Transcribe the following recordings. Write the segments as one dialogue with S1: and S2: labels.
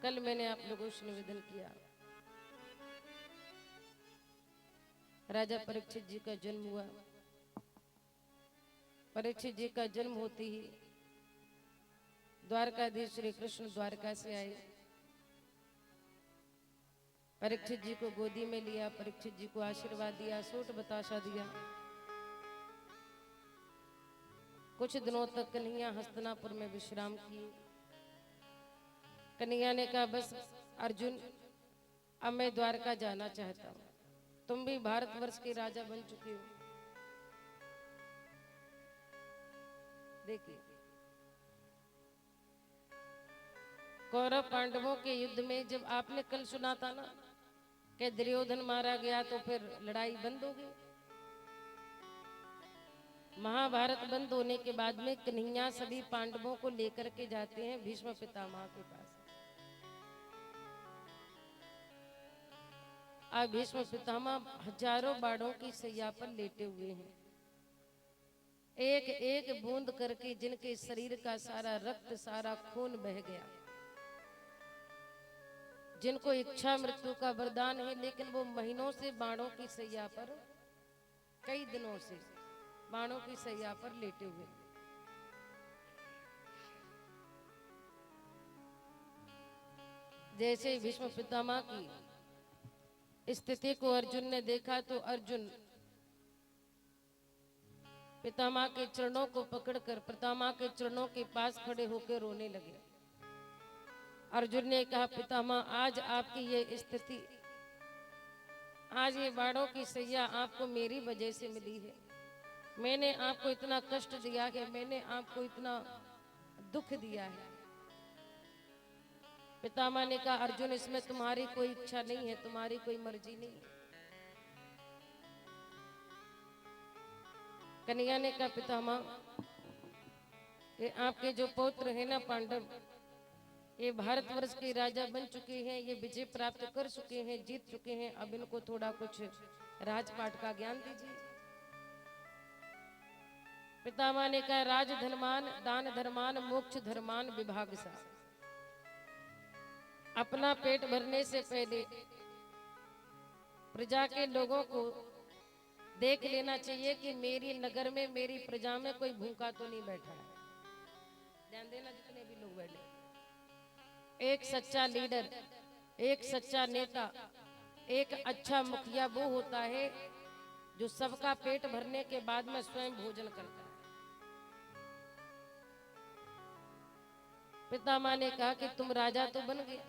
S1: कल मैंने आप लोगों से निवेदन किया, राजा परीक्षित जी का जन्म हुआ। परीक्षित जी का जन्म होते ही द्वारकाधीश श्री कृष्ण द्वारका से आए। परीक्षित जी को गोदी में लिया, परीक्षित जी को आशीर्वाद दिया, सूट बताशा दिया। कुछ दिनों तक कन्हैया हस्तिनापुर में विश्राम किए। कन्हैया ने कहा, बस अर्जुन, अब मैं द्वारका जाना चाहता हूँ। तुम भी भारतवर्ष के राजा बन चुके हो। देखिए, कौरव पांडवों के युद्ध में जब आपने कल सुना था ना कि दुर्योधन मारा गया तो फिर लड़ाई बंद हो गई। महाभारत बंद होने के बाद में कन्हैया सभी पांडवों को लेकर के जाते हैं भीष्म पितामह के पास। अब भीष्म पितामह हजारों बाणों की सैया पर लेटे हुए हैं। एक एक बूंद करके जिनके शरीर का सारा रक्त, सारा खून बह गया। जिनको इच्छा मृत्यु का वरदान है, लेकिन वो महीनों से बाणों की सैया पर, कई दिनों से बाणों की सैया पर लेटे हुए। जैसे भीष्म पितामह की स्थिति को अर्जुन ने देखा तो अर्जुन पितामह के चरणों को पकड़कर पितामह के चरणों के पास खड़े होकर रोने लगे। अर्जुन ने कहा, पितामह, आज आपकी ये स्थिति, आज ये बाणों की सैया आपको मेरी वजह से मिली है। मैंने आपको इतना कष्ट दिया है, मैंने आपको इतना दुख दिया है। पितामह ने कहा, अर्जुन, इसमें तुम्हारी कोई इच्छा नहीं है, तुम्हारी कोई मर्जी नहीं है। कन्हैया ने कहा, पितामह, ये आपके जो पौत्र है ना पांडव, ये भारतवर्ष के राजा बन चुके हैं, ये विजय प्राप्त कर चुके हैं, जीत चुके हैं। अब इनको थोड़ा कुछ राजपाट का ज्ञान दीजिए। पितामह ने कहा, राज धर्मान, दान धर्मान, मोक्ष धर्मान विभाग सा। अपना पेट भरने से पहले प्रजा के लोगों को देख लेना चाहिए कि मेरी नगर में, मेरी प्रजा में कोई भूखा तो नहीं बैठा है। ध्यान देना जितने भी लोग बैठे। एक सच्चा लीडर, एक सच्चा नेता, एक अच्छा मुखिया वो होता है जो सबका पेट भरने के बाद में स्वयं भोजन करता है। पितामह ने कहा कि तुम राजा तो बन गए,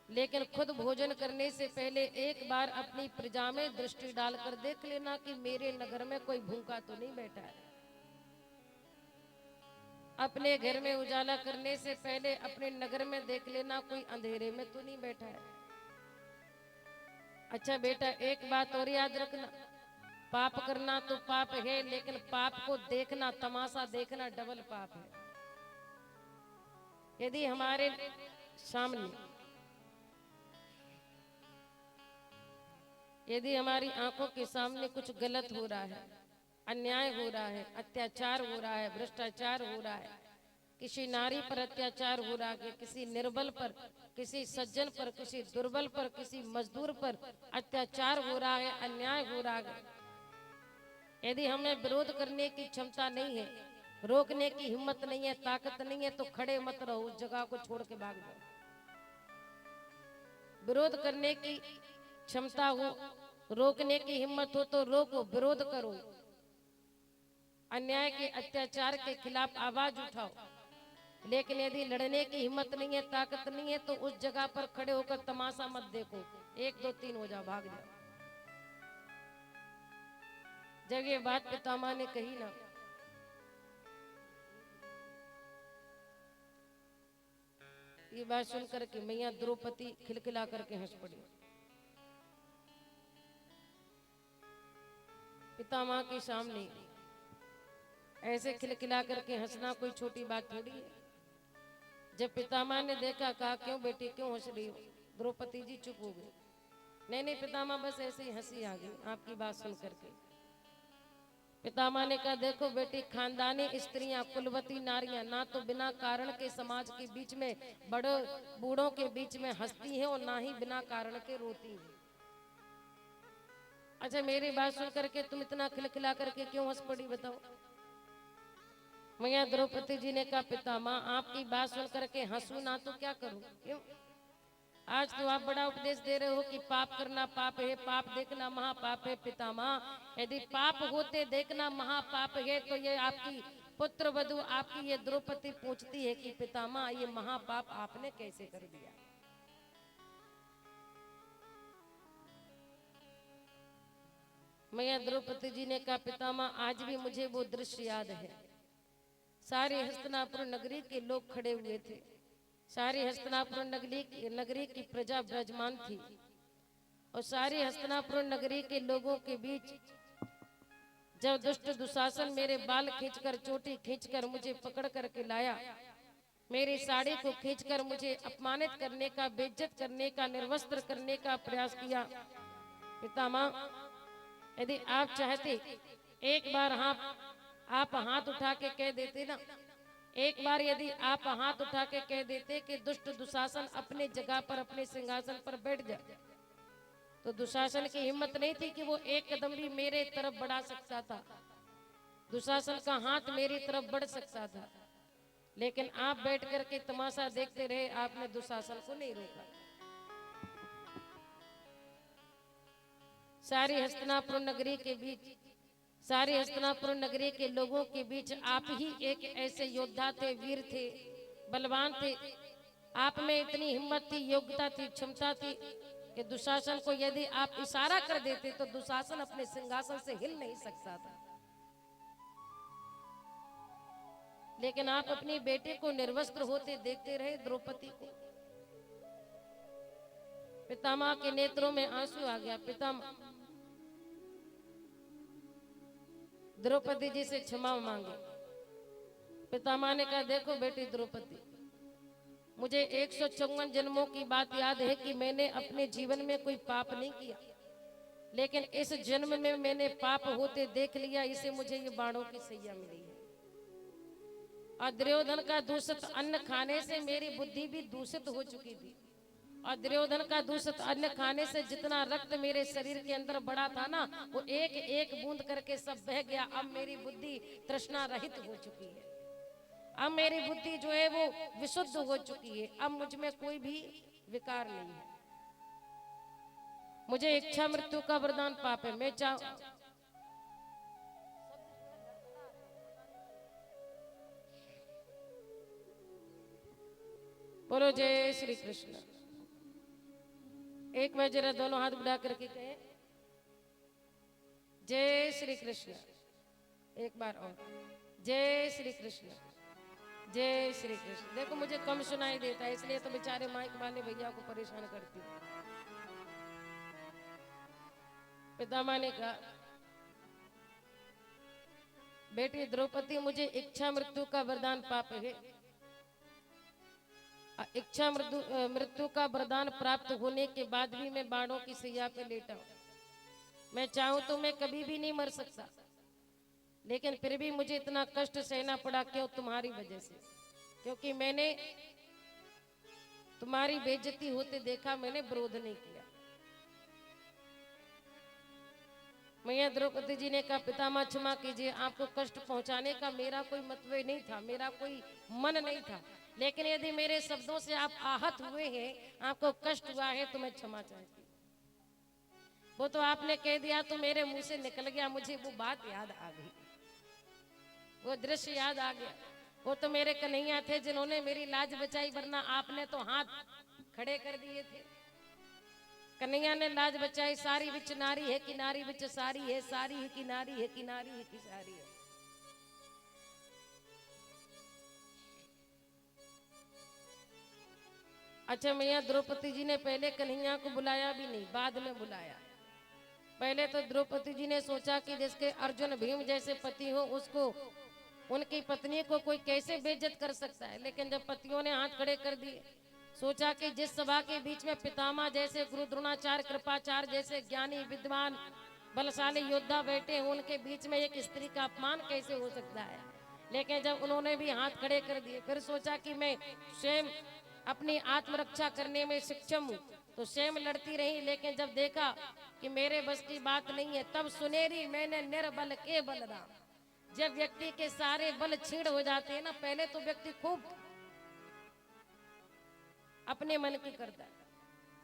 S1: लेकिन खुद भोजन करने से पहले एक बार अपनी प्रजा में दृष्टि डालकर देख लेना कि मेरे नगर में कोई भूखा तो नहीं बैठा है। अपने घर में उजाला करने से पहले अपने नगर में देख लेना कोई अंधेरे में तो नहीं बैठा है। अच्छा बेटा, एक बात और याद रखना, पाप करना तो पाप है, लेकिन पाप को देखना, तमाशा देखना डबल पाप है। यदि हमारे सामने, यदि हमारी आंखों के सामने कुछ गलत हो रहा है, अन्याय हो रहा है, अत्याचार हो रहा है, भ्रष्टाचार हो रहा है, किसी नारी पर अत्याचार हो रहा है, किसी निर्बल पर, किसी सज्जन पर, किसी दुर्बल पर, किसी मजदूर पर अत्याचार हो रहा है, अन्याय हो रहा है, यदि हमें विरोध करने की क्षमता नहीं है, रोकने की हिम्मत नहीं है, ताकत नहीं है, तो खड़े मत रहो, उस जगह को छोड़ के भाग जाओ। विरोध करने की क्षमता हो, रोकने की हिम्मत हो तो रोको, विरोध करो, अन्याय के, अत्याचार के खिलाफ आवाज उठाओ। लेकिन यदि लड़ने की हिम्मत नहीं है, ताकत नहीं है, तो उस जगह पर खड़े होकर तमाशा मत देखो, 1 2 3 हो जाओ, भाग जाओ। जब ये बात पितामह ने कही ना, ये बात सुनकर के मैया द्रौपदी खिलखिला करके हंस पड़ी। पितामह के सामने ऐसे खिलखिला करके हंसना कोई छोटी बात थोड़ी है। जब पितामह ने देखा, कहा, क्यों बेटी, क्यों हंस रही हो? द्रौपदी जी चुप हो गई। नहीं नहीं पितामह, बस ऐसे ही हंसी आ गई आपकी बात सुन करके। पितामह ने कहा देखो बेटी, खानदानी स्त्रियां, कुलवती नारियां ना तो बिना कारण के समाज के बीच में बड़े बूढ़ों के बीच में हंसती हैं और ना ही बिना कारण के रोती हैं। अच्छा, मेरी बात सुन करके तुम इतना खिलखिला करके क्यों हंस पड़ी बताओ? मैया द्रौपदी जी ने कहा पितामह, आपकी बात सुन करके हंसू ना तो क्या करूं? क्यों? आज तो आप बड़ा उपदेश दे रहे हो कि पाप करना पाप है, पाप देखना महापाप है। पितामह, यदि पाप होते देखना महापाप है तो ये आपकी पुत्र वधु, आपकी ये द्रौपदी पूछती है कि पितामह ये महापाप आपने कैसे कर दिया? मैया द्रौपदी जी ने कहा पितामह, आज भी मुझे वो दृश्य याद है। सारे हस्तिनापुर नगरी के लोग खड़े हुए थे, सारी हस्तिनापुर नगरी की प्रजा विराजमान थी और सारी हस्तिनापुर नगरी के लोगों के बीच जब दुष्ट दुशासन मेरे बाल खींचकर, चोटी खींचकर मुझे पकड़ करके लाया, मेरी साड़ी को खींचकर मुझे अपमानित करने का, बेइज्जत करने का, निर्वस्त्र करने का प्रयास किया। पितामह, यदि आप चाहते एक बार आप हाथ उठा के कह देते ना, एक बार यदि आप हाथ उठा के कह देते कि दुष्ट दुशासन अपने जगह पर, अपने सिंहासन पर बैठ जाए, तो दुशासन की हिम्मत नहीं थी कि वो एक कदम भी मेरे तरफ बढ़ा सकता था, दुशासन का हाथ मेरी तरफ बढ़ सकता था। लेकिन आप बैठ करके तमाशा देखते रहे, आपने दुशासन को नहीं रोका। सारी हस्तिनापुर नगरी के बीच, सारे हस्तिनापुर नगरी के लोगों के बीच आप ही एक ऐसे योद्धा थे, वीर थे, बलवान थे। आप में इतनी हिम्मत थी, योग्यता थी, क्षमता थी कि दुशासन को यदि आप इशारा कर देते तो दुशासन अपने सिंहासन से हिल नहीं सकता था। लेकिन आप अपनी बेटे को निर्वस्त्र होते देखते रहे, द्रौपदी को। पितामह के नेत्रों में आंसू आ गया। पितामह द्रौपदी जी से क्षमा मांगे। पितामह ने कहा देखो बेटी द्रौपदी, मुझे 154 जन्मों की बात याद है कि मैंने अपने जीवन में कोई पाप नहीं किया, लेकिन इस जन्म में मैंने पाप होते देख लिया, इसे मुझे ये बाणों की सैया मिली है। और दुर्योधन का दूषित अन्न खाने से मेरी बुद्धि भी दूषित हो चुकी थी, और दुर्योधन का दूषित अन्न खाने से जितना रक्त मेरे शरीर के अंदर बढ़ा था ना, वो एक एक बूंद करके सब बह गया। अब मेरी बुद्धि तृष्णा रहित हो चुकी है, अब मेरी बुद्धि जो है वो विशुद्ध हो चुकी है। अब मुझ में कोई भी विकार नहीं है। मुझे इच्छा मृत्यु का वरदान पाप है। मैं बोलो जय श्री कृष्ण। एक बार जरा दोनों हाथ बढ़ा करके कहे जय श्री कृष्ण। एक बार और जय श्री कृष्ण, जय श्री कृष्ण। देखो मुझे कम सुनाई देता है, इसलिए तो बेचारे माइक वाले भैया को परेशान करती हूँ। पितामह ने कहा बेटी द्रौपदी, मुझे इच्छा मृत्यु का वरदान पाप है। इच्छा मृत्यु का वरदान प्राप्त होने के बाद भी मैं बाणों की सैया पे लेटा हूं। मैं चाहूं तो मैं कभी भी नहीं मर सकता, लेकिन फिर भी मुझे इतना कष्ट सहना पड़ा। क्यों? तुम्हारी वजह से। क्योंकि मैंने तुम्हारी बेइज्जती होते देखा, मैंने विरोध नहीं किया। मैया द्रौपदी जी ने कहा पितामह क्षमा कीजिए, आपको कष्ट पहुंचाने का मेरा कोई मतलब नहीं था, मेरा कोई मन नहीं था। लेकिन यदि मेरे शब्दों से आप आहत हुए हैं, आपको कष्ट हुआ है, तो मैं क्षमा चाहती हूँ। वो तो आपने कह दिया तो मेरे मुंह से निकल गया, मुझे वो बात याद आ गई, वो दृश्य याद आ गया। वो तो मेरे कन्हैया थे जिन्होंने मेरी लाज बचाई, वरना आपने तो हाथ खड़े कर दिए थे। कन्हैया ने लाज बचाई। सारी विच नारी है, किनारी विच सारी है, सारी है किनारी है, किनारी है की सारी है। अच्छा, मैया द्रौपदी जी ने पहले कन्हैया को बुलाया भी नहीं, बाद में बुलाया। पहले तो द्रौपदी जी ने सोचा कि जिसके अर्जुन भीम जैसे पति हो, उसको, उनकी पत्नी को कोई कैसे बेइज्जत कर सकता है। लेकिन जब पतियों ने हाथ खड़े कर दिए, सोचा कि जिस सभा के बीच में पितामह जैसे, गुरु द्रोणाचार्य, कृपाचार्य जैसे ज्ञानी विद्वान बलशाली योद्धा बैठे हैं, उनके बीच में एक स्त्री का अपमान कैसे हो सकता है। लेकिन जब उन्होंने भी हाथ खड़े कर दिए, फिर सोचा कि मैं स्वयं अपनी आत्मरक्षा करने में सक्षम हूँ, तो स्वयं लड़ती रही। लेकिन जब देखा कि मेरे बस की बात नहीं है, तब सुनेरी मैंने निर्बल के बलराम। जब व्यक्ति के सारे बल छीड़ हो जाते हैं ना, पहले तो व्यक्ति खूब अपने मन की करता है,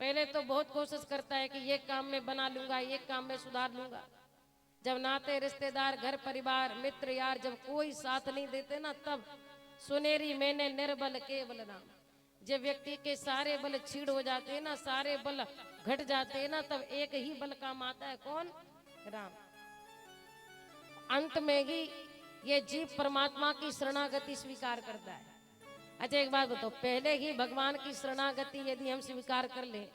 S1: पहले तो बहुत कोशिश करता है कि ये काम में बना लूंगा, ये काम में सुधार लूंगा। जब नाते रिश्तेदार घर परिवार मित्र यार जब कोई साथ नहीं देते ना, तब सुनेरी मैंने निर्बल के बलराम। जब व्यक्ति के सारे बल छीड़ हो जाते हैं ना, सारे बल घट जाते हैं ना, तब एक ही बल काम आता है, कौन? राम। अंत में ही ये जीव परमात्मा की शरणागति स्वीकार करता है। अच्छा एक बात बताओ, पहले ही भगवान की शरणागति यदि हम स्वीकार कर लें,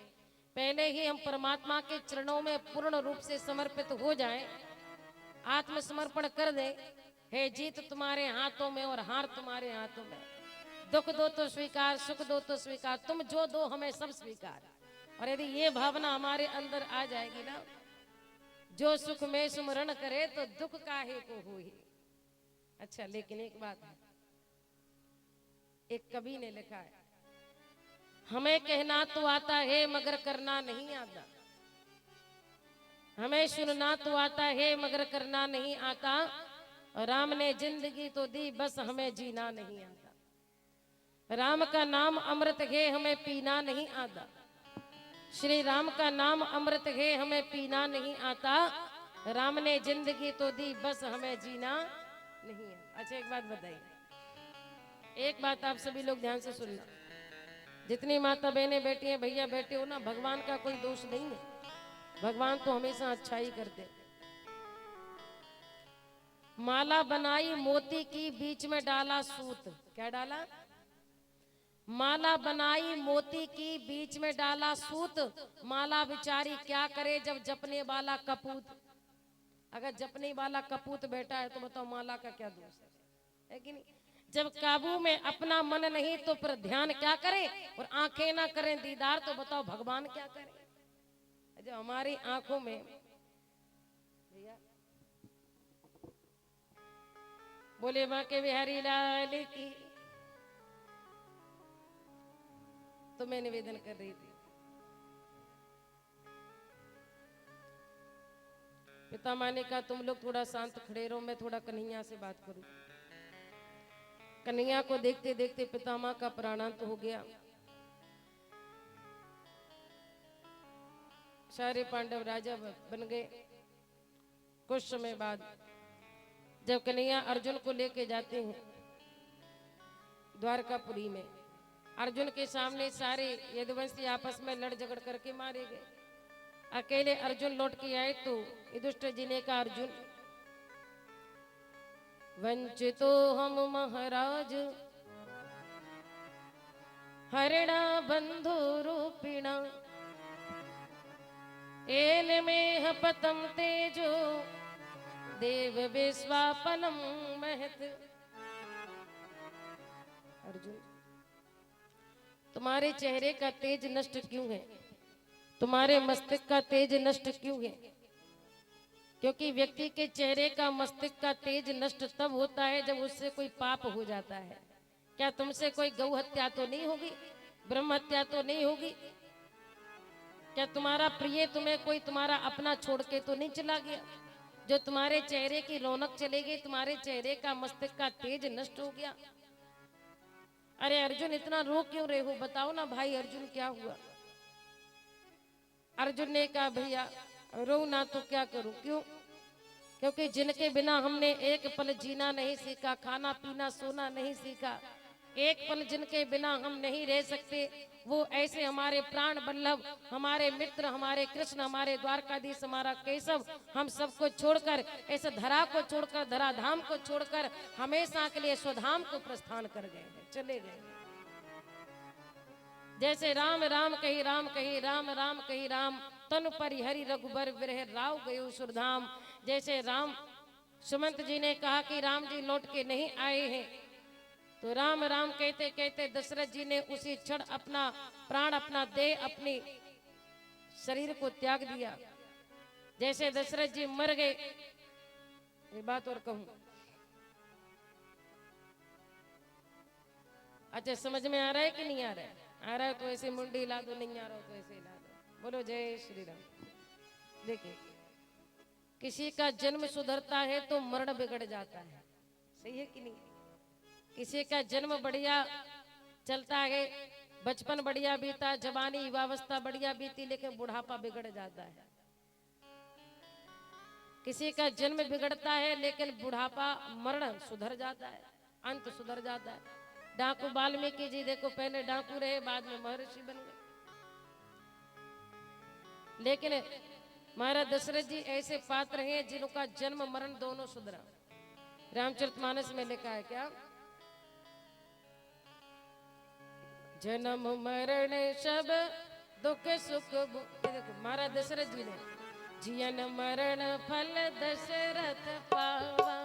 S1: पहले ही हम परमात्मा के चरणों में पूर्ण रूप से समर्पित हो जाएं, आत्मसमर्पण कर दें, हे जीत तुम्हारे हाथों में और हार तुम्हारे हाथों में, दुख दो तो स्वीकार, सुख दो तो स्वीकार, तुम जो दो हमें सब स्वीकार। और यदि ये भावना हमारे अंदर आ जाएगी ना, जो सुख में सुमरण करे तो दुख काहे को होई। अच्छा लेकिन एक बात है, एक कवि ने लिखा है, हमें कहना तो आता है मगर करना नहीं आता, हमें सुनना तो आता है मगर करना नहीं आता, राम ने जिंदगी तो दी बस हमें जीना नहीं आता। राम का नाम अमृत है हमें पीना नहीं आता, श्री राम का नाम अमृत है हमें पीना नहीं आता, राम ने जिंदगी तो दी बस हमें जीना नहीं आता। अच्छा एक बात बताइए, एक बात आप सभी लोग ध्यान से सुनना, जितनी माता बहनें बैठी हैं, भैया बैठे हो ना, भगवान का कोई दोष नहीं है, भगवान तो हमेशा अच्छा ही करते। माला बनाई मोती की बीच में डाला सूत, क्या डाला? माला बनाई मोती की बीच में डाला सूत, माला बिचारी क्या करे जब जपने वाला कपूत। अगर जपने वाला कपूत बैठा है तो बताओ माला का क्या दोष है कि नहीं? जब काबू में अपना मन नहीं तो फिर ध्यान क्या करें, और आंखें ना करें दीदार तो बताओ भगवान क्या करें। जब हमारी आंखों में भैया बोले मां के बिहारी लाल की, तो मैं निवेदन कर रही थी, पिता माँ ने कहा तुम लोग थोड़ा शांत खड़े रहो, मैं थोड़ा कन्हैया से बात करूं। कन्हैया को देखते देखते पितामह का प्राणांत हो गया। सारे पांडव राजा बन गए। कुछ समय बाद जब कन्हैया अर्जुन को लेके जाते हैं द्वारकापुरी में, अर्जुन के सामने सारे यदुवंशी आपस में लड़ झगड़ करके मारे गए। अकेले अर्जुन लौट के आए तो युधिष्ठिर जी ने कहा, अर्जुन वंचितो हम महाराज हरिणा बंधु रूपिणा, एन में पतम तेजो देव विश्वापनम महत। अर्जुन तुम्हारे चेहरे का तेज नष्ट क्यों है, तुम्हारे मस्तिष्क का तेज नष्ट क्यों है? क्योंकि व्यक्ति के चेहरे का मस्तिष्क का तेज नष्ट तब होता है जब उससे कोई पाप हो जाता है। क्या तुमसे कोई गौ हत्या तो नहीं होगी, ब्रह्म हत्या तो नहीं होगी? क्या तुम्हारा प्रिय तुम्हें कोई तुम्हारा अपना छोड़ के तो नहीं चला गया, जो तुम्हारे चेहरे की रौनक चले गई, तुम्हारे चेहरे का मस्तिष्क का तेज नष्ट हो गया। अरे अर्जुन इतना रो क्यों रहे हो, बताओ ना भाई अर्जुन क्या हुआ? अर्जुन ने कहा भैया रो ना तो क्या करूं, क्यों? क्योंकि जिनके बिना हमने एक पल जीना नहीं सीखा, खाना पीना सोना नहीं सीखा, एक पल जिनके बिना हम नहीं रह सकते, वो ऐसे हमारे प्राण बल्लभ, हमारे मित्र, हमारे कृष्ण, हमारे द्वारकाधीश, हमारा केशव, हम सबको छोड़कर, इस धरा को छोड़कर, धराधाम को छोड़कर हमेशा के लिए स्वधाम को प्रस्थान कर गए हैं, चले गए। जैसे राम राम कही राम कही, राम राम कही राम, तनु परिहरि रघुबर विरह राव गयो सुरधाम। जैसे राम सुमंत जी ने कहा कि राम जी लौट के नहीं आए हैं, तो राम राम कहते कहते दशरथ जी ने उसी क्षण अपना प्राण, अपना देह, अपनी शरीर को त्याग दिया। जैसे दशरथ जी मर गए, ये बात और कहूं, अच्छा समझ में आ रहा है कि नहीं आ रहा है? आ रहा है तो ऐसे मुंडी ला दो, नहीं आ रहा तो ऐसे ला दो। बोलो जय श्री राम। देखिए, किसी का जन्म सुधरता है तो मरण बिगड़ जाता है, सही है कि नहीं? किसी का जन्म बढ़िया चलता है, बचपन बढ़िया बीता, जवानी युवावस्था बढ़िया बीती, लेकिन बुढ़ापा बिगड़ जाता है। किसी का जन्म बिगड़ता है लेकिन बुढ़ापा मरण सुधर जाता है, अंत सुधर जाता है। डाकू वाल्मीकि जी देखो, पहले डाकू रहे, बाद में महर्षि बन गए। लेकिन महाराज दशरथ जी ऐसे पात्र हैं जिनका जन्म मरण दोनों सुधरा। रामचरितमानस में लिखा है क्या? जन्म मरण सब दुख सुख। देखो महाराज दशरथ जी ने जियन मरण फल दशरथ पावा।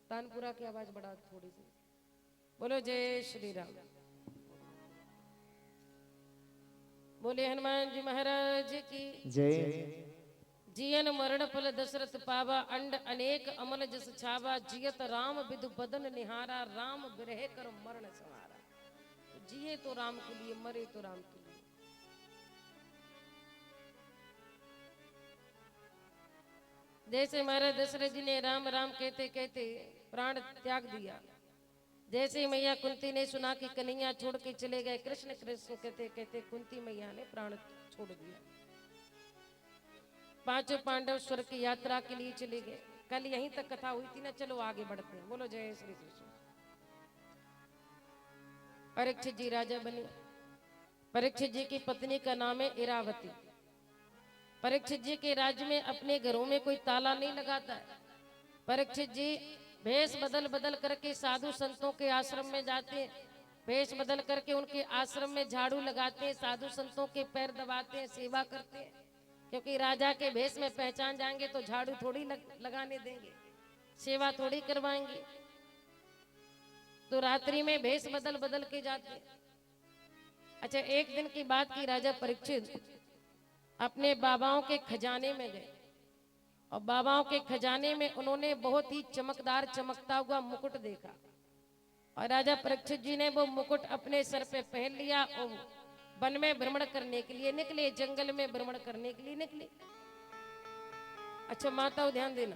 S1: तानपुरा की आवाज बढ़ा थोड़ी सी। बोलो जय श्री राम। बोले हनुमान जी महाराज की
S2: जय।
S1: जियन मरण फल दशरथ पावा, अंड अनेक अमल जस छावा। जियत राम विदु बदन निहारा, राम विरह कर मरण संहारा। तो जिए तो राम के लिए, मरे तो राम के लिए। जैसे महाराज दशरथ जी ने राम राम कहते कहते प्राण त्याग दिया, जैसे मैया कुंती ने सुना कि कन्हैया छोड़ के चले गए, कृष्ण कृष्ण कहते कहते कुंती मैया ने प्राण छोड़ दिया। पांचों पांडव स्वर्ग की यात्रा के लिए चले गए। कल यहीं तक कथा हुई थी ना, चलो आगे बढ़ते हैं। बोलो जय श्री कृष्ण। परीक्षित जी राजा बने। परीक्षित जी की पत्नी का नाम है इरावती। परीक्षित जी के राज्य में अपने घरों में कोई ताला नहीं लगाता है। परीक्षित जी भेष बदल बदल करके साधु संतों के आश्रम में जाते हैं, भेष बदल करके उनके आश्रम में झाड़ू लगाते हैं, साधु संतों के पैर दबाते हैं, सेवा करते हैं। क्योंकि राजा के भेष में पहचान जाएंगे तो झाड़ू थोड़ी लगाने देंगे, सेवा थोड़ी करवाएंगे। तो रात्रि में भेष बदल बदल के जाते। अच्छा, एक दिन की बात की, राजा परीक्षित अपने बाबाओं के खजाने में गए और बाबाओं के खजाने में उन्होंने बहुत ही चमकदार चमकता हुआ मुकुट देखा। और राजा परीक्षित जी ने वो मुकुट अपने सर पे पहन लिया और वन में भ्रमण करने के लिए निकले, जंगल में भ्रमण करने के लिए निकले। अच्छा माताओं ध्यान देना,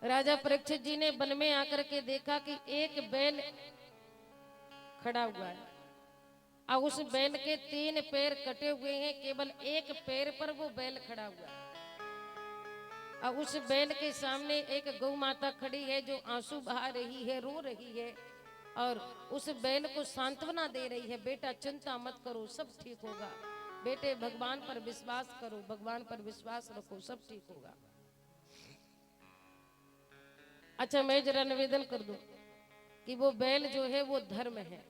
S1: राजा परीक्षित जी ने वन में आकर के देखा कि एक बैल खड़ा हुआ है और उस बैल के 3 पैर कटे हुए हैं, केवल एक पैर पर वो बैल खड़ा हुआ है। और उस बैल के सामने एक गौ माता खड़ी है जो आंसू बहा रही है, रो रही है और उस बैल को सांत्वना दे रही है, बेटा चिंता मत करो, सब ठीक होगा, बेटे भगवान पर विश्वास करो, भगवान पर विश्वास रखो, सब ठीक होगा। अच्छा मैं जरा निवेदन कर दूं कि वो बैल जो है वो धर्म है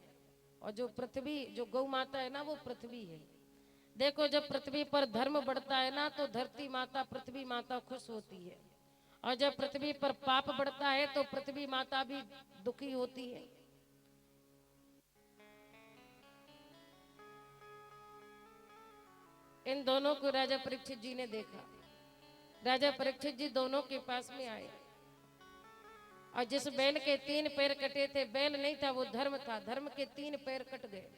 S1: और जो पृथ्वी, जो गौ माता है ना, वो पृथ्वी है। देखो जब पृथ्वी पर धर्म बढ़ता है ना तो धरती माता, पृथ्वी माता खुश होती है, और जब पृथ्वी पर पाप बढ़ता है तो पृथ्वी माता भी दुखी होती है। इन दोनों को राजा परीक्षित जी ने देखा। राजा परीक्षित जी दोनों के पास में आए और जिस बैल के 3 पैर कटे थे, बैल नहीं था वो धर्म था, धर्म के 3 पैर कट गए।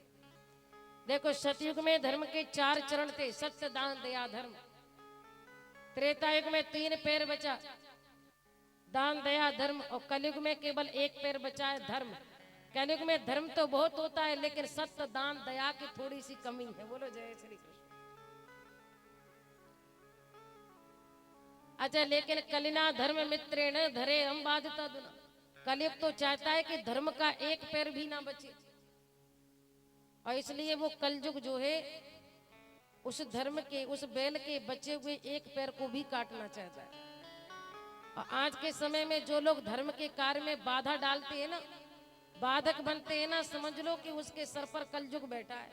S1: देखो सतयुग में धर्म के 4 चरण थे, सत्य दान दया धर्म। त्रेता युग में 3 पैर बचा, दान दया धर्म, और कलयुग में केवल 1 पैर बचा है, धर्म। कलयुग में धर्म तो बहुत होता है, लेकिन सत्य दान दया की थोड़ी सी कमी है। बोलो जय श्री कृष्ण। अच्छा, लेकिन कलिना धर्म मित्रेण धरे हम बाधिता दुना। कलयुग तो चाहता है कि धर्म का 1 पैर भी ना बचे, और इसलिए वो कलयुग जो है उस धर्म के, उस बैल के बचे हुए 1 पैर को भी काटना चाहता है। और आज के समय में जो लोग धर्म के कार्य में बाधा डालते हैं ना, बाधक बनते हैं ना, समझ लो कि उसके सर पर कलयुग बैठा है।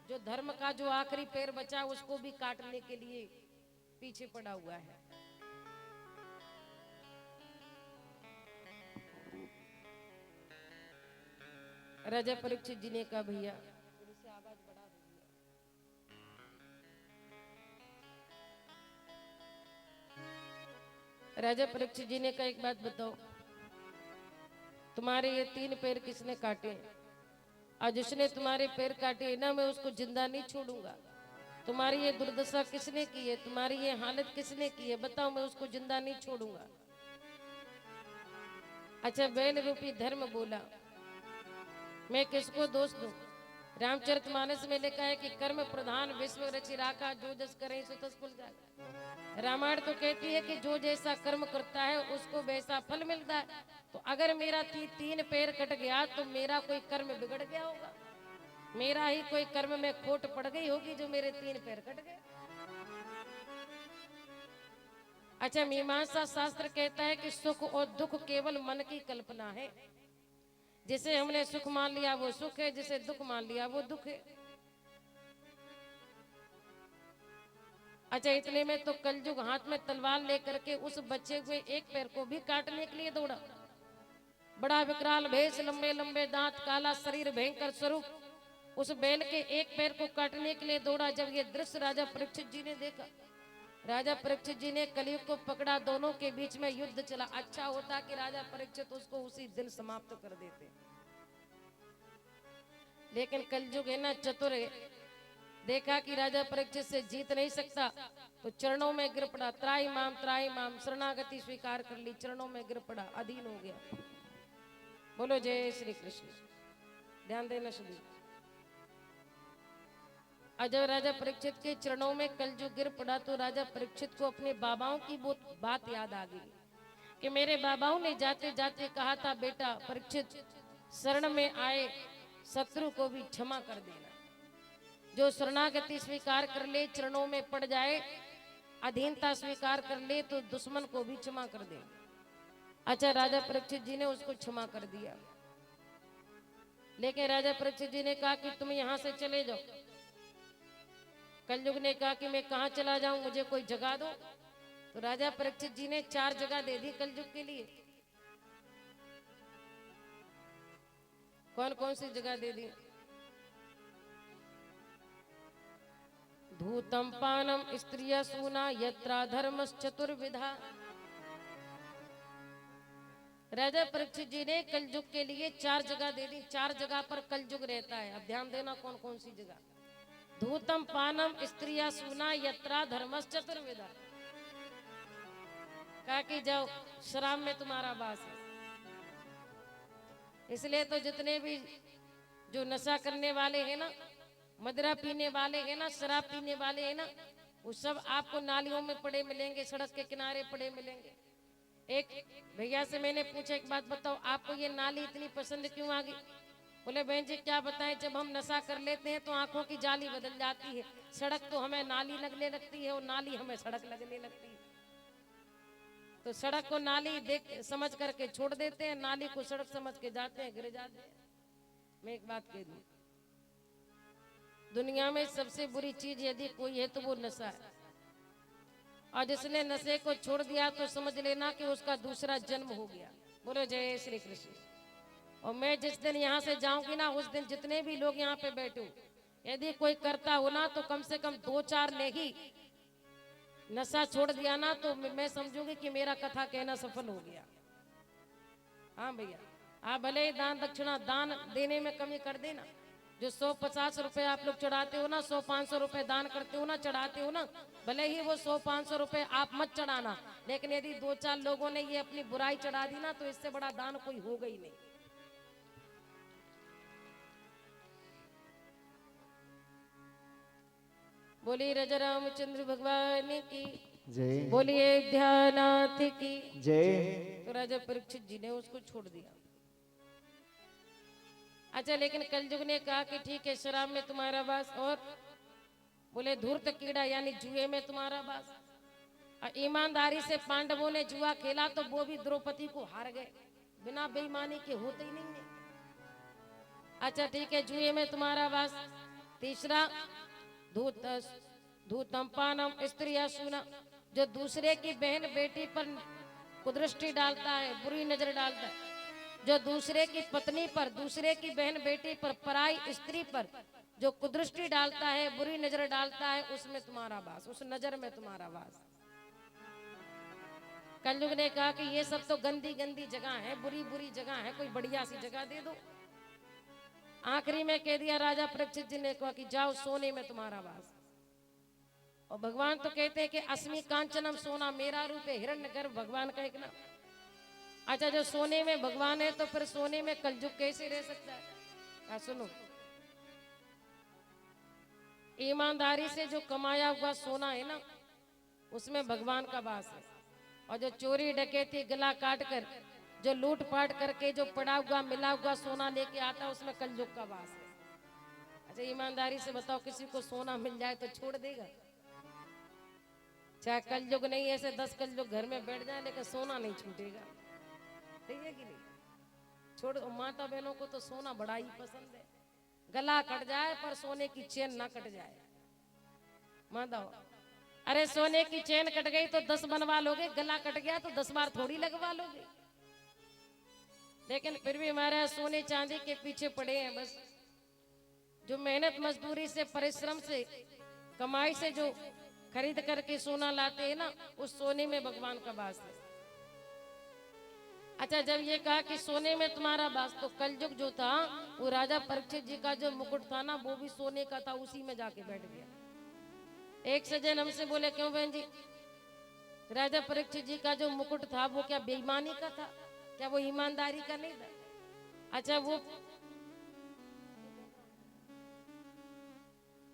S1: जो धर्म का जो आखिरी पैर बचा उसको भी काटने के लिए पीछे पड़ा हुआ है। राजा परीक्षित जी ने कहा, भैया आवाज बढ़ा दीजिए। राजा परीक्षित जी ने कहा, एक बात बताओ, तुम्हारे ये 3 पैर किसने काटे? आज जिसने तुम्हारे पैर काटे ना, मैं उसको जिंदा नहीं छोड़ूंगा। तुम्हारी ये दुर्दशा किसने की है? तुम्हारी ये हालत किसने की है? बताओ, मैं उसको जिंदा नहीं छोड़ूंगा। अच्छा, बैल रूपी धर्म बोला, मैं किसको दोष दूं? रामचरितमानस में लिखा है कि कर्म प्रधान विश्व रचि राखा, जो जस करें सो तस फल जाए। रामायण तो कहती है कि जो जैसा कर्म करता है उसको वैसा फल मिलता है। तो अगर मेरा 3 पैर कट गया तो मेरा कोई कर्म बिगड़ गया होगा, मेरा ही कोई कर्म में खोट पड़ गई होगी जो मेरे 3 पैर कट गए। अच्छा, मीमांसा शास्त्र कहता है कि सुख और दुख केवल मन की कल्पना है। जिसे हमने सुख मान लिया वो सुख है, जिसे दुख मान लिया वो दुख है। अच्छा, इतने में तो कलयुग हाथ में तलवार लेकर के उस बचे हुए 1 पैर को भी काटने के लिए दौड़ा। बड़ा विकराल भेष, लंबे लंबे दांत, काला शरीर, भयंकर स्वरूप, उस बैल के 1 पैर को काटने के लिए दौड़ा। जब ये दृश्य राजा परीक्षित जी ने देखा, राजा परीक्षित जी ने कलयुग को पकड़ा, दोनों के बीच में युद्ध चला। अच्छा होता कि राजा परीक्षित उसको उसी दिन समाप्त कर देते, लेकिन कलयुग है ना चतुर है, देखा कि राजा परीक्षित से जीत नहीं सकता तो चरणों में गिर पड़ा। त्राई माम शरणागति स्वीकार कर ली, चरणों में गिर पड़ा, अधीन हो गया। बोलो जय श्री कृष्ण। ध्यान देना सभी। जब राजा परीक्षित के चरणों में कलयुग गिर पड़ा तो राजा परीक्षित को अपने बाबाओं की बात याद आ गई कि मेरे बाबाओं ने जाते जाते कहा था, बेटा परीक्षित, शरण में आए शत्रु को भी क्षमा कर देना। जो शरणागति स्वीकार कर ले, चरणों में पड़ जाए, अधीनता स्वीकार कर ले तो दुश्मन को भी क्षमा कर दे। अच्छा, राजा परीक्षित जी ने उसको क्षमा कर दिया, लेकिन राजा परीक्षित जी ने कहा कि तुम यहां से चले जाओ। कलयुग ने कहा कि मैं कहां चला जाऊं, मुझे कोई जगह दो। तो राजा परीक्षित जी ने 4 जगह दे दी कलयुग के लिए। कौन कौन सी जगह दे दी? धूतम पानम स्त्रिया सूना यत्रा धर्म चतुर्विधा। राजा परीक्षित जी ने कलयुग के लिए 4 जगह दे दी। 4 जगह पर कलयुग रहता है। अब ध्यान देना कौन कौन सी जगह। धूतम पानम स्त्रिया सूना यत्रा धर्मस चतुर्विधा। कहा कि जाओ, शराब में तुम्हारा वास है। इसलिए तो जितने भी जो नशा करने वाले हैं ना, मदिरा पीने वाले हैं ना, शराब पीने वाले हैं ना, वो सब आपको नालियों में पड़े मिलेंगे, सड़क के किनारे पड़े मिलेंगे। एक भैया से मैंने पूछा, एक बात बताओ, आपको ये नाली इतनी पसंद क्यों आ गई? बोले बहन जी क्या बताएं, जब हम नशा कर लेते हैं तो आंखों की जाली बदल जाती है। सड़क तो हमें नाली लगने लगती है और नाली हमें सड़क लगने लगती है। तो सड़क को नाली देख समझ करके छोड़ देते हैं, नाली को सड़क समझ के जाते हैं, गिर जाते हैं। मैं एक बात कह दूं, दुनिया में सबसे बुरी चीज यदि कोई है तो वो नशा है। और जिसने नशे को छोड़ दिया तो समझ लेना कि उसका दूसरा जन्म हो गया। बोलो जय श्री कृष्ण। और मैं जिस दिन यहाँ से जाऊंगी ना, उस दिन जितने भी लोग यहाँ पे बैठे, यदि कोई करता हो ना तो कम से कम 2-4 ने ही नशा छोड़ दिया ना, तो मैं समझूंगी कि मेरा कथा कहना सफल हो गया। हाँ भैया, आप भले ही दान दक्षिणा दान देने में कमी कर देना, जो 100-50 रुपए आप लोग चढ़ाते हो ना, 100-500 रुपए दान करते हो ना, चढ़ाते हो ना, भले ही वो 100-500 रुपए आप मत चढ़ाना, लेकिन यदि 2-4 लोगों ने ये अपनी बुराई चढ़ा दी ना, तो इससे बड़ा दान कोई होगा ही नहीं। बोलिए राजा रामचंद्र भगवान की
S2: जय।
S1: बोलिए ध्यानाथ की
S2: जय।
S1: तो राजा परीक्षित जी ने उसको छोड़ दिया। अच्छा, लेकिन कलयुग ने कहा कि ठीक है, शराब में तुम्हारा वास, और बोले धूर्त कीड़ा यानी जुए में तुम्हारा वास। और ईमानदारी से पांडवों ने जुआ खेला तो वो भी द्रौपदी को हार गए, बिना बेईमानी के होते ही नहीं है। अच्छा ठीक है, जुए में तुम्हारा वास। तीसरा, धूत धूतम पानम स्त्रिया सुना, जो दूसरे की बहन बेटी पर कुदृष्टि डालता है, बुरी नजर डालता है, जो दूसरे की पत्नी पर, दूसरे की बहन बेटी पर, पराई स्त्री पर जो कुदृष्टि डालता है, बुरी नजर डालता है, उसमें तुम्हारा वास, उस नजर में तुम्हारा वास। कलयुग ने कहा कि ये सब तो गंदी गंदी जगह है, बुरी बुरी जगह है, कोई बढ़िया सी जगह दे दो। आखिरी में कह दिया राजा परीक्षित जी ने कहा कि जाओ, सोने में तुम्हारा वास। और भगवान तो कहते हैं कि अस्मि कांचनम, सोना मेरा रूप है, हिरण्यगर्भ भगवान का एक नाम। अच्छा, जो सोने में भगवान है तो फिर सोने में कलयुग कैसे रह सकता है? सुनो, ईमानदारी से जो कमाया हुआ सोना है ना, उसमें भगवान का वास है। और जो चोरी डकैती, गला काट कर, जो लूट पाट करके जो पड़ा हुआ मिला हुआ सोना लेके आता है, उसमें कलयुग का वास है। अच्छा, ईमानदारी से बताओ, किसी को सोना मिल जाए तो छोड़ देगा? चाहे कलयुग नहीं, ऐसे 10 कलयुग घर में बैठ जाए, लेकिन सोना नहीं छूटेगा। ठीक है कि नहीं? छोड़, माता बहनों को तो सोना बड़ा ही पसंद है। गला कट जाए पर सोने की चेन ना कट जाए। माता, अरे सोने की चेन कट गई तो 10 बनवा लोगे, गला कट गया तो 10 बार थोड़ी लगवा लोगे। लेकिन फिर भी हमारे सोने चांदी के पीछे पड़े हैं बस। जो मेहनत मजदूरी से, परिश्रम से, कमाई से जो खरीद करके सोना लाते हैं ना, उस सोने में भगवान का वास है। अच्छा, जब ये कहा कि सोने में तुम्हारा वास, तो कलयुग जो था, वो राजा परीक्षित जी का जो मुकुट था ना, वो भी सोने का था, उसी में जाके बैठ गया। एक सज्जन हमसे बोले, क्यों बहन जी, राजा परीक्षित जी का जो मुकुट था वो क्या बेईमानी का था? क्या वो ईमानदारी का नहीं था? अच्छा, वो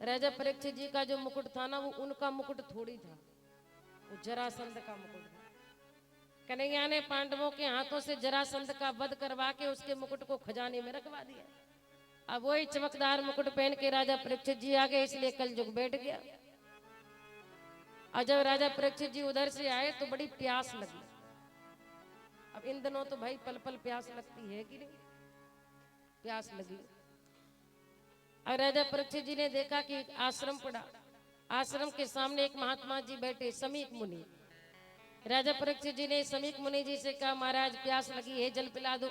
S1: राजा परीक्षित जी का जो मुकुट था ना, वो उनका मुकुट थोड़ी था, वो जरासंध का मुकुट था। कन्हैया ने पांडवों के हाथों से जरासंध का वध करवा के उसके मुकुट को खजाने में रखवा दिया। अब वही चमकदार मुकुट पहन के राजा परीक्षित जी आ गए, इसलिए कलयुग बैठ गया। और जब राजा परीक्षित जी उधर से आए तो बड़ी प्यास लगी। अब इन दिनों तो भाई पल पल प्यास लगती है कि नहीं? प्यास लगी। और राजा परीक्षित जी ने देखा कि आश्रम पड़ा, आश्रम के सामने एक महात्मा जी बैठे, समीक मुनि। राजा परीक्षित जी ने समीक मुनि जी से कहा, महाराज प्यास लगी है, जल पिला दो।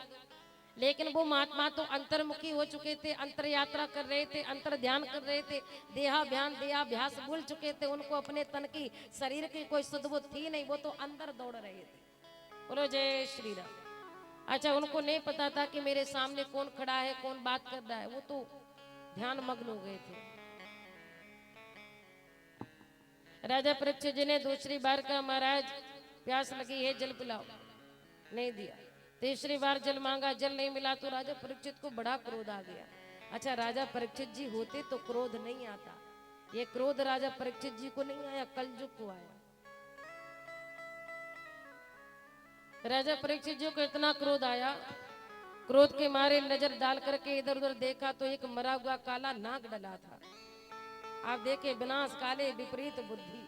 S1: लेकिन वो महात्मा तो अंतर्मुखी हो चुके थे, अंतर यात्रा कर रहे थे, अंतर ध्यान कर रहे थे, देहाभ्यास भूल चुके थे। उनको अपने तन की, शरीर की कोई सद्बुद्धि थी नहीं, वो तो अंदर दौड़ रहे थे। बोलो जय श्री राम। अच्छा, उनको नहीं पता था कि मेरे सामने कौन खड़ा है, कौन बात कर रहा है, वो तो ध्यान मग्न हो गए थे। राजा परीक्षित जी ने दूसरी बार कहा, महाराज प्यास लगी है, जल पिलाओ। नहीं दिया। तीसरी बार जल मांगा, जल नहीं मिला तो राजा परीक्षित को बड़ा क्रोध आ गया। अच्छा, राजा परीक्षित जी होते तो क्रोध नहीं आता। ये क्रोध राजा परीक्षित जी को नहीं आया, कलयुग को आया। राजा परीक्षित जी को इतना क्रोध आया, क्रोध के मारे नजर डाल करके इधर उधर देखा तो एक मरा हुआ काला नाग डला था। आप देखे, विनाश काले विपरीत बुद्धि।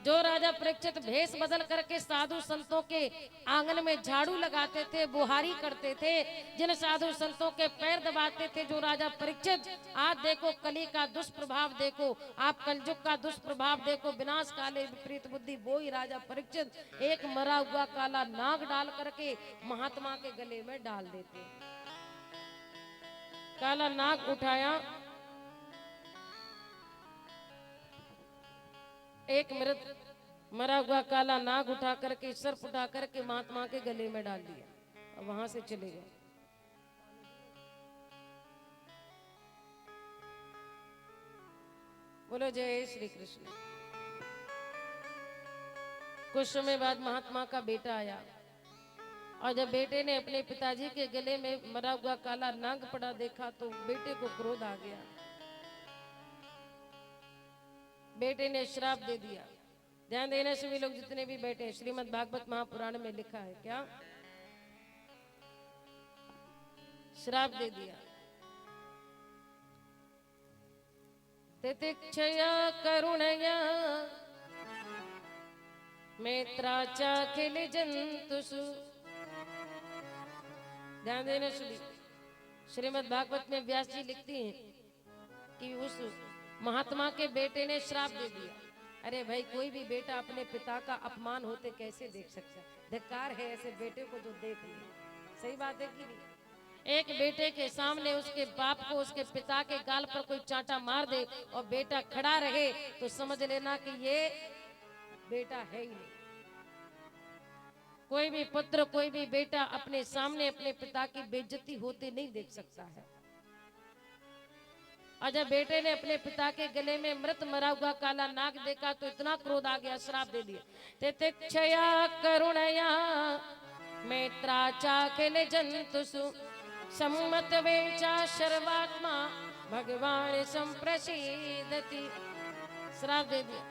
S1: जो राजा परीक्षित भेष बदल करके साधु संतों के आंगन में झाड़ू लगाते थे, बुहारी करते थे, जिन साधु संतों के पैर दबाते थे, जो राजा परीक्षित, आज देखो कली का दुष्प्रभाव देखो, आप कलयुग का दुष्प्रभाव देखो, विनाश काले विपरीत बुद्धि। वो ही राजा परीक्षित एक मरा हुआ काला नाग डाल करके महात्मा के गले में डाल देते। काला नाग उठाया, एक मृत मरा हुआ काला नाग उठा करके, सर्प उठा करके महात्मा के गले में डाल दिया और वहां से चले गए। बोलो जय श्री कृष्ण। कुछ समय बाद महात्मा का बेटा आया और जब बेटे ने अपने पिताजी के गले में मरा हुआ काला नाग पड़ा देखा तो बेटे को क्रोध आ गया। बेटे ने श्राप दे दिया। ध्यान देना सभी लोग जितने भी बैठे हैं, श्रीमद् भागवत महापुराण में लिखा है क्या, श्राप दे दिया। तितिक्षया करुणया मैत्राचा खिल जंतुषु। ध्यान देना सभी, श्रीमद् भागवत में व्यास जी लिखती हैं कि उस महात्मा के बेटे ने श्राप दे दिया। अरे भाई, कोई भी बेटा अपने पिता का अपमान होते कैसे देख सकता है? धिक्कार है ऐसे बेटे को जो देख ले। सही बात है कि नहीं? एक बेटे के सामने उसके बाप को उसके पिता के गाल पर कोई चांटा मार दे और बेटा खड़ा रहे तो समझ लेना कि ये बेटा है ही नहीं। कोई भी पुत्र, कोई भी बेटा अपने सामने अपने पिता की बेइज्जती होते नहीं देख सकता है। और जब बेटे ने अपने पिता के गले में मृत मरा हुआ काला नाग देखा तो इतना क्रोध आ गया, श्राप दे दिया। तितिक्षया करुणया मैत्राचा खिल जंतुषु सम्मत वेचा सर्वात्मा भगवान संप्रसीदति। श्राप दे दिया।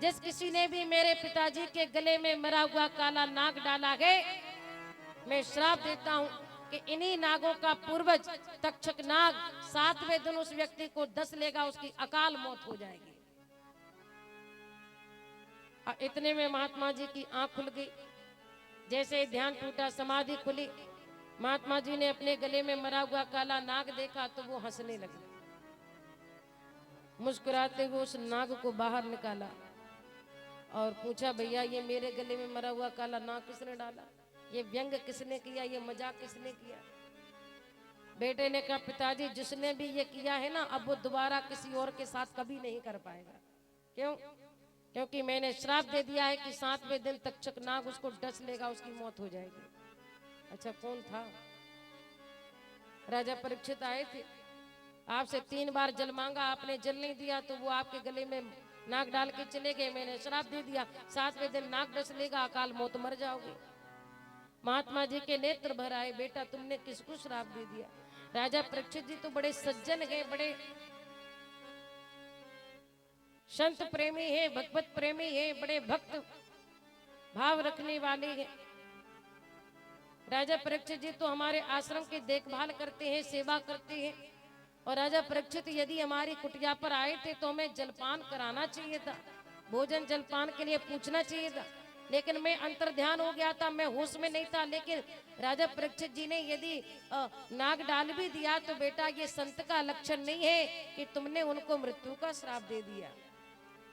S1: जिस किसी ने भी मेरे पिताजी के गले में मरा हुआ काला नाग डाला है, मैं श्राप देता हूं कि इन्हीं नागों का पूर्वज तक्षक नाग 7वें दिन उस व्यक्ति को डस लेगा, उसकी अकाल मौत हो जाएगी। और इतने में महात्मा जी की आंख खुल गई। जैसे ध्यान टूटा, समाधि खुली, महात्मा जी ने अपने गले में मरा हुआ काला नाग देखा तो वो हंसने लगे। मुस्कुराते हुए उस नाग को बाहर निकाला और पूछा, भैया ये मेरे गले में मरा हुआ काला नाग किसने डाला? ये व्यंग किसने किया? ये मजाक किसने किया? बेटे ने कहा, पिताजी जिसने भी ये किया है ना, अब वो दोबारा किसी और के साथ कभी नहीं कर पाएगा। क्यों? क्योंकि मैंने श्राप दे दिया है कि 7वें दिन तक्षक नाग उसको डस लेगा, उसकी मौत हो जाएगी। अच्छा, कौन था? राजा परीक्षित आए थे, आपसे 3 बार जल मांगा, आपने जल नहीं दिया तो वो आपके गले में नाग डाल के चले गए। मैंने श्राप दे दिया, 7वें दिन नाग डस लेगा, अकाल मौत, मर जाओगे। महात्मा जी के नेत्र भर आए, बेटा तुमने किसको श्राप दे दिया? राजा परीक्षित जी तो बड़े सज्जन हैं, बड़े संत प्रेमी हैं, भगवत प्रेमी हैं, बड़े भक्त भाव रखने वाले हैं। राजा परीक्षित जी तो हमारे आश्रम की देखभाल करते हैं, सेवा करते हैं। और राजा परीक्षित यदि हमारी कुटिया पर आए थे तो हमें जलपान कराना चाहिए था, भोजन जलपान के लिए पूछना चाहिए था, लेकिन मैं अंतर ध्यान हो गया था, मैं होश में नहीं था। लेकिन राजा परीक्षित जी ने यदि नाग डाल भी दिया तो बेटा ये संत का लक्षण नहीं है कि तुमने उनको मृत्यु का श्राप दे दिया।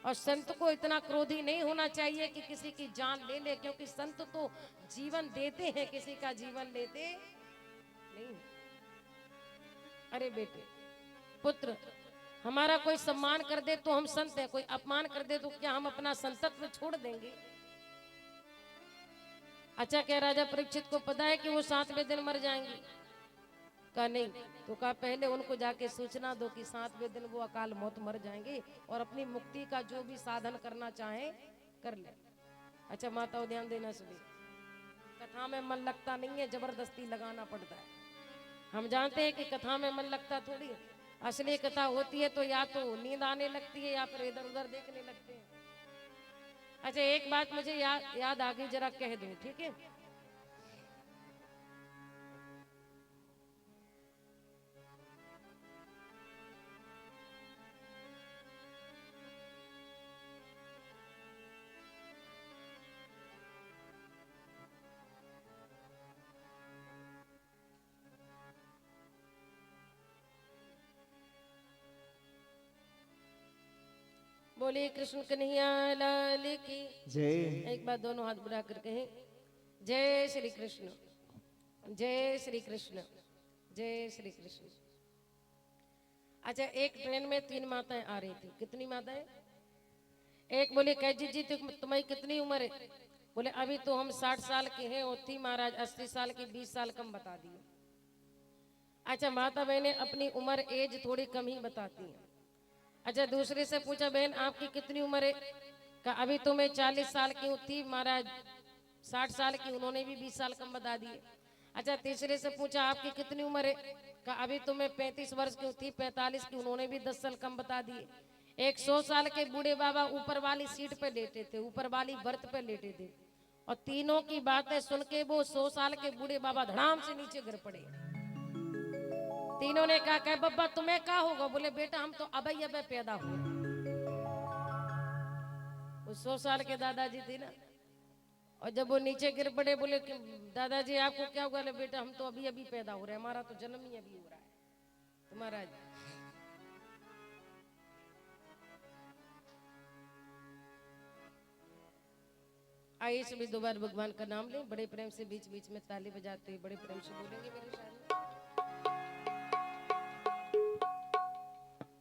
S1: और संत को इतना क्रोधी नहीं होना चाहिए कि किसी की जान ले ले, क्योंकि संत तो जीवन देते हैं, किसी का जीवन लेते नहीं। अरे बेटे, पुत्र, हमारा कोई सम्मान कर दे तो हम संत हैं, कोई अपमान कर दे तो क्या हम अपना संतत्व छोड़ देंगे? अच्छा, क्या राजा परीक्षित को पता है कि वो 7वें दिन मर जाएंगे? कहा नहीं। तो कहा पहले उनको जाके सूचना दो कि 7वें दिन वो अकाल मौत मर जाएंगे और अपनी मुक्ति का जो भी साधन करना चाहे कर ले। अच्छा माताओं, ध्यान देना सभी, कथा में मन लगता नहीं है, जबरदस्ती लगाना पड़ता है। हम जानते हैं कि कथा में मन लगता थोड़ी है। असली कथा होती है तो या तो नींद आने लगती है या फिर इधर उधर देखने लगते हैं। अच्छा, एक बात मुझे याद आ गई, जरा कह दूं, ठीक है? बोलिए कृष्ण कन्हैया लाल की
S2: जय।
S1: एक बार दोनों हाथ बढ़ाकर कहें, जय श्री कृष्ण, जय श्री कृष्ण, जय श्री कृष्ण। अच्छा, एक ट्रेन में 3 माताएं आ रही थी। कितनी माताएं? एक बोले, कैजी जी तुम्हारी कितनी उम्र है? बोले अभी तो हम 60 साल के हैं। और थी महाराज 80 साल की, 20 साल कम बता दिए। अच्छा, माता बहने अपनी उम्र एज थोड़ी कम ही बताती हैं। अच्छा दूसरे से पूछा बहन आपकी कितनी उम्र है? कहा अभी तो मैं 40 साल की हूँ थी, महाराज 60 साल की, उन्होंने भी 20 साल कम बता दिए। अच्छा तीसरे से पूछा आपकी कितनी उम्र है? कहा अभी तो मैं 35 वर्ष की थी, 45 की, उन्होंने भी 10 साल कम बता दिए। एक 100 साल के बूढ़े बाबा ऊपर वाली सीट पे लेटे थे, ऊपर वाली बर्थ पे लेटे थे, और तीनों की बातें सुन के वो 100 साल के बूढ़े बाबा धड़ाम से नीचे गिर पड़े। तीनों ने कहा कह बब्बा तुम्हें क्या होगा? बोले बेटा हम तो अबे अबे पैदा हुए। वो 100 साल के दादाजी थे ना, और जब वो नीचे गिर पड़े बोले कि दादाजी आपको क्या हुआ? बेटा हम तो अभी अभी पैदा हो रहे हैं, हमारा तो जन्म ही अभी हो रहा है। तुम्हारा आइए सभी दो बार भगवान का नाम लें, बड़े प्रेम से बीच बीच में ताली बजाते हुए बड़े प्रेम से बोलेंगे मेरे साथ।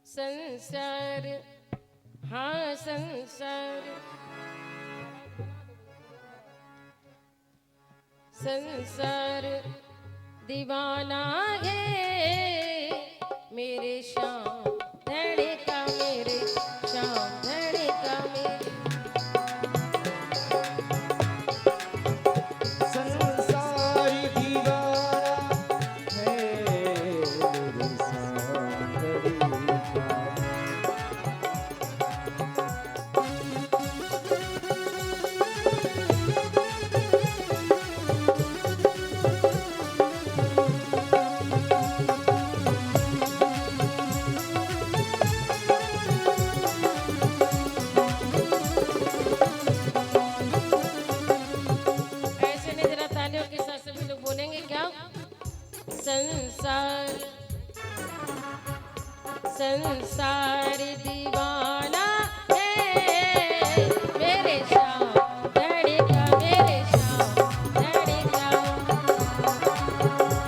S1: संसार हाँ संसार, संसार दीवाना है मेरे श्याम धड़का, मेरे श्याम धड़का मेरे। संसार संसार दीवाना है मेरे श्याम धड़का, मेरे श्याम धड़का।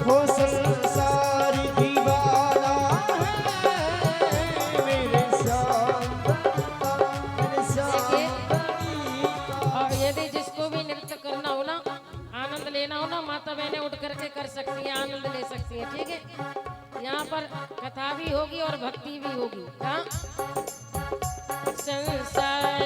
S2: वो संसार दीवाना है मेरे श्याम धड़का, मेरे श्याम धड़का।
S1: और यदि जिसको भी नृत्य करना हो ना, आनंद लेना हो ना, माता बहनें उठ करके कर सकती हैं, आनंद ले सकती हैं, ठीक है। यहाँ पर कथा भी होगी और भक्ति भी होगी। हाँ संसार